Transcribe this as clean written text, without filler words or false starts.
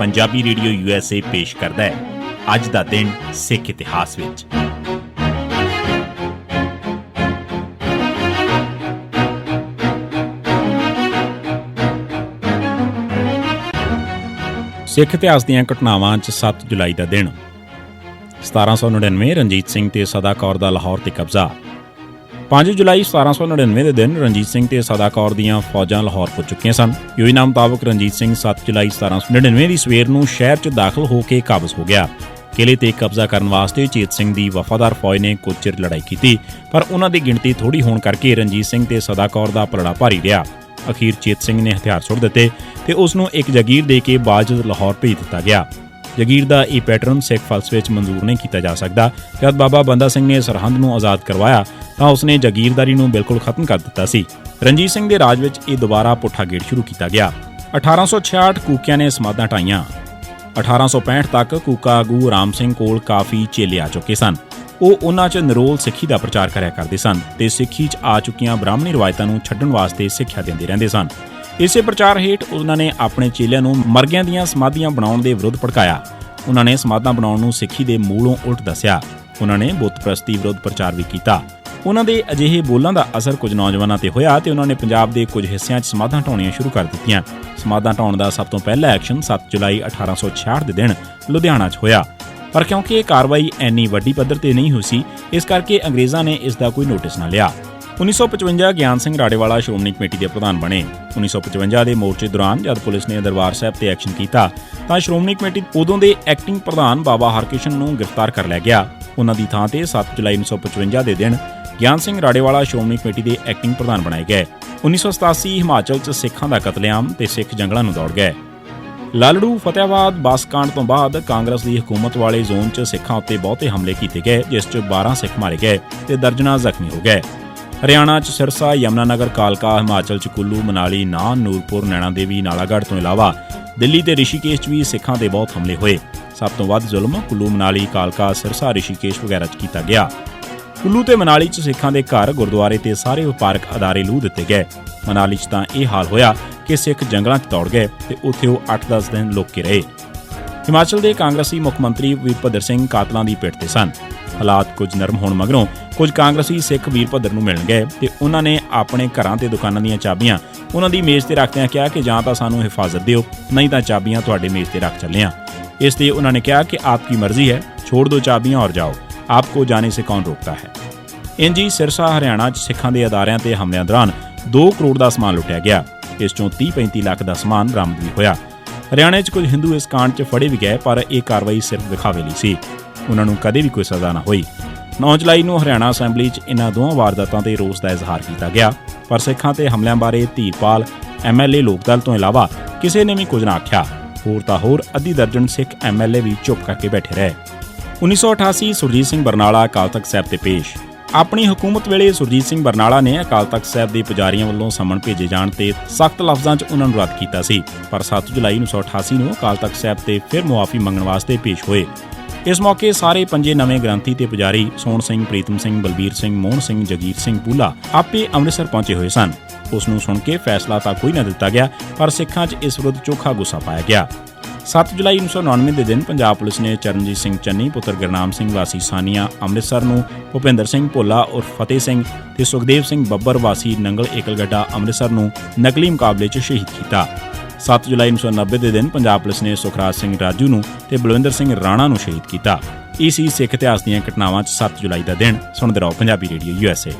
Punjabi radio USA ਪੇਸ਼ ਕਰਦਾ ਹੈ ਅੱਜ ਦਾ ਦਿਨ ਸਿੱਖ ਇਤਿਹਾਸ ਵਿੱਚ। ਸਿੱਖ ਇਤਿਹਾਸ ਦੀਆਂ ਘਟਨਾਵਾਂ 'ਚ 7 ਜੁਲਾਈ ਦਾ ਦਿਨ। 1799 ਰਣਜੀਤ ਸਿੰਘ ਤੇ ਸਦਾ ਕੌਰ ਦਾ ਲਾਹੌਰ ਤੇ ਕਬਜ਼ਾ। 5 ਜੁਲਾਈ 1799 ਦੇ ਦਿਨ ਰਣਜੀਤ ਸਿੰਘ ਤੇ ਸਦਾ ਕੌਰ ਦੀਆਂ ਫੌਜਾਂ ਲਾਹੌਰ ਪੁੱਜ ਚੁੱਕੀਆਂ ਸਨ। ਯੋਜਨਾ ਮੁਤਾਬਕ ਰਣਜੀਤ ਸਿੰਘ 7 ਜੁਲਾਈ 1799 ਦੀ ਸਵੇਰ ਨੂੰ ਸ਼ਹਿਰ 'ਚ ਦਾਖਲ ਹੋ ਕੇ ਕਾਬਜ਼ ਹੋ ਗਿਆ। ਕਿਲੇ ਤੇ ਕਬਜ਼ਾ ਕਰਨ ਵਾਸਤੇ ਚੇਤ ਸਿੰਘ ਦੀ ਵਫਾਦਾਰ ਫੌਜ ਨੇ ਕੁਝ ਚਿਰ ਲੜਾਈ ਕੀਤੀ, ਪਰ ਉਹਨਾਂ ਦੀ ਗਿਣਤੀ ਥੋੜ੍ਹੀ ਹੋਣ ਕਰਕੇ ਰਣਜੀਤ ਸਿੰਘ ਤੇ ਸਦਾ ਕੌਰ ਦਾ ਪਲੜਾ ਭਾਰੀ ਰਿਹਾ। ਅਖੀਰ ਚੇਤ ਸਿੰਘ ਨੇ ਹਥਿਆਰ ਸੁੱਟ ਦਿੱਤੇ ਤੇ ਉਸ ਨੂੰ ਇੱਕ ਜਗੀਰ ਦੇ ਕੇ ਬਾਜਦ ਲਾਹੌਰ ਭੇਜ ਦਿੱਤਾ ਗਿਆ। ਜਗੀਰ ਦਾ ਇਹ ਪੈਟਰਨ ਸਿੱਖ ਫਲਸਫੇ ਵਿੱਚ ਮਨਜ਼ੂਰ ਨਹੀਂ ਕੀਤਾ ਜਾ ਸਕਦਾ। ਜਦ ਬਾਬਾ ਬੰਦਾ ਸਿੰਘ ਨੇ ਸਰਹੰਦ ਨੂੰ ਆਜ਼ਾਦ ਕਰਵਾਇਆ ਤਾਂ ਉਸਨੇ ਜਗੀਰਦਾਰੀ ਨੂੰ ਬਿਲਕੁਲ ਖਤਮ ਕਰ ਦਿੱਤਾ ਸੀ। ਰਣਜੀਤ ਸਿੰਘ ਦੇ ਰਾਜ ਵਿੱਚ ਇਹ ਦੁਬਾਰਾ ਪੁੱਠਾ ਗੇੜ ਸ਼ੁਰੂ ਕੀਤਾ ਗਿਆ। 1866 ਕੂਕਿਆਂ ਨੇ ਸਮਾਧਾਂ ਢਾਈਆਂ। 1865 ਤੱਕ ਕੂਕਾ ਆਗੂ ਰਾਮ ਸਿੰਘ ਕੋਲ ਕਾਫੀ ਚੇਲੇ ਆ ਚੁੱਕੇ ਸਨ। ਉਹ ਉਹਨਾਂ 'ਚ ਨਿਰੋਲ ਸਿੱਖੀ ਦਾ ਪ੍ਰਚਾਰ ਕਰਿਆ ਕਰਦੇ ਸਨ ਤੇ ਸਿੱਖੀ 'ਚ ਆ ਚੁੱਕੀਆਂ ਬ੍ਰਾਹਮਣੀ ਰਵਾਇਤਾਂ ਨੂੰ ਛੱਡਣ ਵਾਸਤੇ ਸਿੱਖਿਆ ਦਿੰਦੇ ਰਹਿੰਦੇ ਸਨ। ਇਸੇ ਪ੍ਰਚਾਰ ਹੇਠ ਉਹਨਾਂ ਨੇ ਆਪਣੇ ਚੇਲਿਆਂ ਨੂੰ ਮਰਗਿਆਂ ਦੀਆਂ ਸਮਾਧੀਆਂ ਬਣਾਉਣ ਦੇ ਵਿਰੁੱਧ ਭੜਕਾਇਆ। ਉਹਨਾਂ ਨੇ ਸਮਾਧਾਂ ਬਣਾਉਣ ਨੂੰ ਸਿੱਖੀ ਦੇ ਮੂਲੋਂ ਉਲਟ ਦੱਸਿਆ। ਉਹਨਾਂ ਨੇ ਬੁੱਤ ਪ੍ਰਸਤੀ ਵਿਰੁੱਧ ਪ੍ਰਚਾਰ ਵੀ ਕੀਤਾ। ਉਹਨਾਂ ਦੇ ਅਜਿਹੇ ਬੋਲਾਂ ਦਾ ਅਸਰ ਕੁਝ ਨੌਜਵਾਨਾਂ ਤੇ ਹੋਇਆ ਤੇ ਉਹਨਾਂ ਨੇ ਪੰਜਾਬ ਦੇ ਕੁਝ ਹਿੱਸਿਆਂ 'ਚ ਸਮਾਧਾਂ ਢਾਉਣੀਆਂ ਸ਼ੁਰੂ ਕਰ ਦਿੱਤੀਆਂ। ਸਮਾਧਾਂ ਢਾਉਣ ਦਾ ਸਭ ਤੋਂ ਪਹਿਲਾ ਐਕਸ਼ਨ 7 ਜੁਲਾਈ 1866 ਦੇ ਦਿਨ ਲੁਧਿਆਣਾ 'ਚ ਹੋਇਆ, ਪਰ ਕਿਉਂਕਿ ਇਹ ਕਾਰਵਾਈ ਇੰਨੀ ਵੱਡੀ ਪੱਧਰ ਤੇ ਨਹੀਂ ਹੋਈ ਸੀ, ਇਸ ਕਰਕੇ ਅੰਗਰੇਜ਼ਾਂ ਨੇ ਇਸ ਦਾ ਕੋਈ ਨੋਟਿਸ ਨਾ ਲਿਆ। 1955 ਗਿਆਨ ਸਿੰਘ ਰਾੜੇਵਾਲਾ ਸ਼੍ਰੋਮਣੀ ਕਮੇਟੀ ਦੇ ਪ੍ਰਧਾਨ ਬਣੇ। 1955 ਦੇ ਮੋਰਚੇ ਦੌਰਾਨ ਜਦ ਪੁਲਿਸ ਨੇ ਦਰਬਾਰ ਸਾਹਿਬ ਤੇ ਐਕਸ਼ਨ ਕੀਤਾ ਤਾਂ ਸ਼੍ਰੋਮਣੀ ਕਮੇਟੀ ਉਦੋਂ ਦੇ ਐਕਟਿੰਗ ਪ੍ਰਧਾਨ ਬਾਬਾ ਹਰਕਿਸ਼ਨ ਨੂੰ ਗ੍ਰਿਫਤਾਰ ਕਰ ਲਿਆ ਗਿਆ। ਉਹਨਾਂ ਦੀ ਥਾਂ ਤੇ 7 ਜੁਲਾਈ 1955 ਦੇ ਦਿਨ ਗਿਆਨ ਸਿੰਘ ਰਾੜੇਵਾਲਾ ਸ਼੍ਰੋਮਣੀ ਕਮੇਟੀ ਦੇ ਐਕਟਿੰਗ ਪ੍ਰਧਾਨ ਬਣਾਏ ਗਏ। 1987 ਹਿਮਾਚਲ 'ਚ ਸਿੱਖਾਂ ਦਾ ਕਤਲੇਆਮ ਤੇ ਸਿੱਖ ਜੰਗਲਾਂ ਨੂੰ ਦੌੜ ਗਏ। ਲਾਲੜੂ ਫਤਿਆਬਾਦ ਬੱਸ ਕਾਂਡ ਤੋਂ ਬਾਅਦ ਕਾਂਗਰਸ ਦੀ ਹਕੂਮਤ ਵਾਲੇ ਜ਼ੋਨ 'ਚ ਸਿੱਖਾਂ ਉੱਤੇ ਬਹੁਤੇ ਹਮਲੇ ਕੀਤੇ ਗਏ, ਜਿਸ 'ਚ 12 ਸਿੱਖ ਮਾਰੇ ਗਏ ਤੇ ਦਰਜਨਾਂ ਜ਼ਖਮੀ ਹੋ ਗਏ। ਹਰਿਆਣਾ 'ਚ ਸਿਰਸਾ, ਯਮੁਨਾਨਗਰ, ਕਾਲਕਾ, ਹਿਮਾਚਲ 'ਚ ਕੁੱਲੂ, ਮਨਾਲੀ, ਨਾਹਨ, ਨੂਰਪੁਰ, ਨੈਣਾ ਦੇਵੀ, ਨਾਲਾਗੜ੍ਹ ਤੋਂ ਇਲਾਵਾ ਦਿੱਲੀ ਤੇ ਰਿਸ਼ੀਕੇਸ਼ 'ਚ ਵੀ ਸਿੱਖਾਂ ਦੇ ਬਹੁਤ ਹਮਲੇ ਹੋਏ। ਸਭ ਤੋਂ ਵੱਧ ਜ਼ੁਲਮ ਕੁੱਲੂ, ਮਨਾਲੀ, ਕਾਲਕਾ, ਸਿਰਸਾ, ਰਿਸ਼ੀਕੇਸ਼ ਵਗੈਰਾ 'ਚ ਕੀਤਾ ਗਿਆ। ਕੁੱਲੂ ਤੇ ਮਨਾਲੀ 'ਚ ਸਿੱਖਾਂ ਦੇ ਘਰ, ਗੁਰਦੁਆਰੇ ਤੇ ਸਾਰੇ ਵਪਾਰਕ ਅਦਾਰੇ ਲੂਹ ਦਿੱਤੇ ਗਏ। ਮਨਾਲੀ 'ਚ ਤਾਂ ਇਹ ਹਾਲ ਹੋਇਆ ਕਿ ਸਿੱਖ ਜੰਗਲਾਂ 'ਚ ਦੌੜ ਗਏ ਤੇ ਉੱਥੇ ਉਹ 8-10 ਦਿਨ ਲੁਕ ਕੇ ਰਹੇ। ਹਿਮਾਚਲ ਦੇ ਕਾਂਗਰਸੀ ਮੁੱਖ ਮੰਤਰੀ ਵੀਰਭੱਦਰ ਸਿੰਘ ਕਾਤਲਾਂ ਦੀ ਪਿੱਠ ਤੇ ਸਨ। ਹਾਲਾਤ ਕੁਝ ਨਰਮ ਹੋਣ ਮਗਰੋਂ ਕੁਝ ਕਾਂਗਰਸੀ ਸਿੱਖ ਵੀਰਭੱਦਰ ਨੂੰ ਮਿਲਣ ਗਏ ਤੇ ਉਹਨਾਂ ਨੇ ਆਪਣੇ ਘਰਾਂ ਤੇ ਦੁਕਾਨਾਂ ਦੀਆਂ ਚਾਬੀਆਂ ਉਹਨਾਂ ਦੀ ਮੇਜ਼ ਤੇ ਰੱਖਦਿਆਂ ਕਿਹਾ ਕਿ ਜਾਂ ਤਾਂ ਸਾਨੂੰ ਹਿਫਾਜ਼ਤ ਦਿਓ, ਨਹੀਂ ਤਾਂ ਚਾਬੀਆਂ ਤੁਹਾਡੇ ਮੇਜ਼ ਤੇ ਰੱਖ ਚੱਲੇ ਹਾਂ। ਇਸ ਤੇ ਉਹਨਾਂ ਨੇ ਕਿਹਾ ਕਿ ਆਪਕੀ ਮਰਜ਼ੀ ਹੈ, ਛੋੜ ਦੋ ਚਾਬੀਆਂ ਔਰ ਜਾਓ, ਆਪਕੋ ਜਾਣੇ ਸੇ ਕੌਣ ਰੋਕਤਾ ਹੈ। ਇੰਜ ਹੀ ਸਿਰਸਾ, ਹਰਿਆਣਾ 'ਚ ਸਿੱਖਾਂ ਦੇ ਅਦਾਰਿਆਂ ਤੇ ਹਮਲਿਆਂ ਦੌਰਾਨ 2 ਕਰੋੜ ਦਾ ਸਮਾਨ ਲੁੱਟਿਆ ਗਿਆ। ਇਸ 'ਚੋਂ 30-35 ਲੱਖ ਦਾ ਸਮਾਨ ਬਰਾਮਦ ਵੀ ਹੋਇਆ। ਹਰਿਆਣਾ 'ਚ ਕੁਝ ਹਿੰਦੂ ਇਸ ਕਾਂਡ 'ਚ ਫੜੇ ਵੀ ਗਏ, ਪਰ ਇਹ ਕਾਰਵਾਈ ਸਿਰਫ ਦਿਖਾਵੇ ਲਈ ਸੀ। ਉਹਨਾਂ ਨੂੰ ਕਦੇ ਵੀ ਕੋਈ ਸਜ਼ਾ ਨਾ ਹੋਈ। 9 ਜੁਲਾਈ ਨੂੰ ਹਰਿਆਣਾ ਅਸੈਂਬਲੀ 'ਚ ਇਹਨਾਂ ਦੋਵਾਂ ਵਾਰਦਾਤਾਂ ਤੇ ਰੋਸ ਦਾ ਇਜ਼ਹਾਰ ਕੀਤਾ ਗਿਆ, ਪਰ ਸਿੱਖਾਂ ਤੇ ਹਮਲਿਆਂ ਬਾਰੇ ਧੀਰਪਾਲ, MLA ਲੋਕਦਲ ਤੋਂ ਇਲਾਵਾ ਕਿਸੇ ਨੇ ਵੀ ਕੁਝ ਨਾ ਆਖਿਆ। ਹੋਰ ਤਾਂ ਹੋਰ ਅੱਧੀ ਦਰਜਨ ਸਿੱਖ MLA ਵੀ ਚੁੱਪ ਕਰਕੇ ਬੈਠੇ ਰਹੇ। 1988 ਸੁਰਜੀਤ ਸਿੰਘ ਬਰਨਾਲਾ ਅਕਾਲ ਤਖ਼ਤ ਸਾਹਿਬ ਤੇ ਪੇਸ਼। ਆਪਣੀ ਹਕੂਮਤ ਵੇਲੇ ਸੁਰਜੀਤ ਸਿੰਘ ਬਰਨਾਲਾ ਨੇ ਅਕਾਲ ਤਖ਼ਤ ਸਾਹਿਬ ਦੇ ਪੁਜਾਰੀਆਂ ਵੱਲੋਂ ਸਮਨ ਭੇਜੇ ਜਾਣ ਤੇ ਸਖਤ ਲਫ਼ਜ਼ਾਂ 'ਚ ਉਹਨਾਂ ਨੂੰ ਰੱਦ ਕੀਤਾ ਸੀ, ਪਰ 7 ਜੁਲਾਈ 1988 ਨੂੰ ਅਕਾਲ ਤਖ਼ਤ ਸਾਹਿਬ ਤੇ ਫਿਰ ਮੁਆਫੀ ਮੰਗਣ ਵਾਸਤੇ ਪੇਸ਼ ਹੋਏ। ਇਸ ਮੌਕੇ ਸਾਰੇ 5 ਨਵੇਂ ਗ੍ਰੰਥੀ ਤੇ ਪੁਜਾਰੀ ਸੋਹਣ ਸਿੰਘ, ਪ੍ਰੀਤਮ ਸਿੰਘ, ਬਲਬੀਰ ਸਿੰਘ, ਮੋਹਨ ਸਿੰਘ, ਜਗੀਰ ਸਿੰਘ ਪੂਲਾ ਆਪੇ ਅੰਮ੍ਰਿਤਸਰ ਪਹੁੰਚੇ ਹੋਏ ਸਨ। ਉਸ ਨੂੰ ਸੁਣ ਕੇ ਫੈਸਲਾ ਤਾਂ ਕੋਈ ਨਾ ਦਿੱਤਾ ਗਿਆ, ਪਰ ਸਿੱਖਾਂ 'ਚ ਇਸ ਵਿਰੁੱਧ ਚੋਖਾ ਗੁੱਸਾ ਪਾਇਆ ਗਿਆ। 7 ਜੁਲਾਈ 1999 ਦੇ ਦਿਨ ਪੰਜਾਬ ਪੁਲਿਸ ਨੇ ਚਰਨਜੀਤ ਸਿੰਘ ਚੰਨੀ ਪੁੱਤਰ ਗੁਰਨਾਮ ਸਿੰਘ ਵਾਸੀ ਸਾਨੀਆ ਅੰਮ੍ਰਿਤਸਰ ਨੂੰ, ਭੁਪਿੰਦਰ ਸਿੰਘ ਭੋਲਾ ਉਰਫ ਫਤਿਹ ਸਿੰਘ ਤੇ ਸੁਖਦੇਵ ਸਿੰਘ ਬੱਬਰ ਵਾਸੀ ਨੰਗਲ ਏਕਲਗੱਡਾ ਅੰਮ੍ਰਿਤਸਰ ਨੂੰ ਨਕਲੀ ਮੁਕਾਬਲੇ 'ਚ ਸ਼ਹੀਦ ਕੀਤਾ। 7 ਜੁਲਾਈ 1990 ਦੇ ਦਿਨ ਪੰਜਾਬ ਪੁਲਿਸ ਨੇ ਸੁਖਰਾਜ ਸਿੰਘ ਰਾਜੂ ਨੂੰ ਤੇ ਬਲਵਿੰਦਰ ਸਿੰਘ ਰਾਣਾ ਨੂੰ ਸ਼ਹੀਦ ਕੀਤਾ। ਇਹ ਸੀ ਸਿੱਖ ਇਤਿਹਾਸ ਦੀਆਂ ਘਟਨਾਵਾਂ 'ਚ 7 ਜੁਲਾਈ ਦਾ ਦਿਨ। ਸੁਣਦੇ ਰਹੋ ਪੰਜਾਬੀ ਰੇਡੀਓ USA।